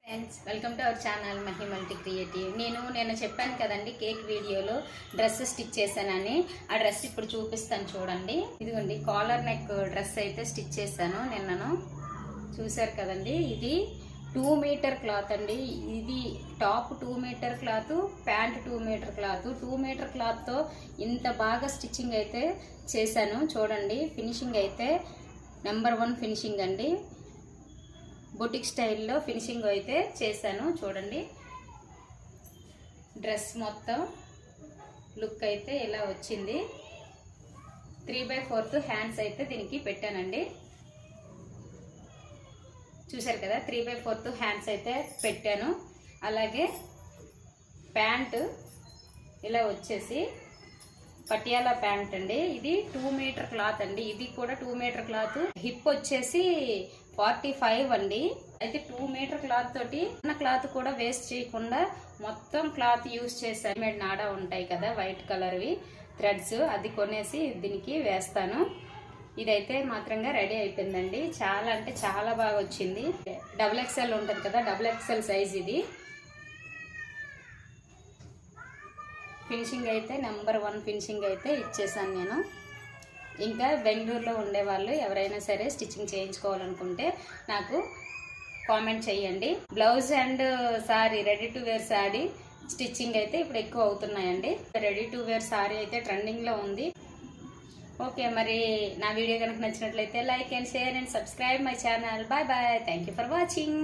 Friends, welcome to our channel Mahi multi creative. నేను చెప్పాను కదండి కేక్ వీడియోలో డ్రెస్ స్టిచ్ చేశానని. ఆ డ్రెస్ ఇప్పుడు చూపిస్తాను చూడండి. ఇదిగోండి కాలర్ నెక్ డ్రెస్ అయితే స్టిచ్ చేశాను నిన్నను. చూసారు కదండి. ఇది 2 మీటర్ క్లాత్ అండి. ఇది top 2 meter cloth, pant 2 meter cloth. 2 meter క్లాత్తో ఇంత బాగా స్టిచ్చింగ్ అయితే చేశాను చూడండి. ఫినిషింగ్ అయితే నెంబర్ 1 ఫినిషింగ్ అండి. బొటిక్ స్టైల్లో ఫినిషింగ్ అయితే చేశాను చూడండి. డ్రెస్ మొత్తం లుక్ అయితే ఇలా వచ్చింది. 3/4 హ్యాండ్స్ అయితే దీనికి పెట్టానండి. చూసారు కదా, 3/4 హ్యాండ్స్ అయితే పెట్టాను. అలాగే ప్యాంటు ఇలా వచ్చేసి పటియాలా ప్యాంట్ అండి. ఇది 2 మీటర్ క్లాత్ అండి. ఇది కూడా 2 మీటర్ క్లాత్. హిప్ వచ్చేసి 45 అండి. అయితే 2 మీటర్ క్లాత్ తోటి ఉన్న క్లాత్ కూడా వేస్ట్ చేయకుండా మొత్తం క్లాత్ యూజ్ చేశాను. మేడ్ నాడా ఉంటాయి కదా వైట్ కలర్వి థ్రెడ్స్, అది కొనేసి దీనికి వేస్తాను. ఇదైతే మాత్రంగా రెడీ అయిపోయిందండి. చాలా అంటే చాలా బాగా వచ్చింది. XXL ఉంటుంది కదా, XXL సైజ్ ఇది. ఫినిషింగ్ అయితే నెంబర్ 1 ఫినిషింగ్ అయితే ఇచ్చేసాను నేను. ఇంకా బెంగళూరులో ఉండేవాళ్ళు ఎవరైనా సరే స్టిచ్చింగ్ చేయించుకోవాలనుకుంటే నాకు కామెంట్ చేయండి. Blouse and sari, ready to wear sari stitching అయితే ఇప్పుడు ఎక్కువ అవుతున్నాయండి. రెడీ టు వేర్ సారీ అయితే ట్రెండింగ్లో ఉంది. ఓకే, మరి నా వీడియో కనుక నచ్చినట్లయితే like and share and subscribe my channel. Bye bye. Thank you for watching.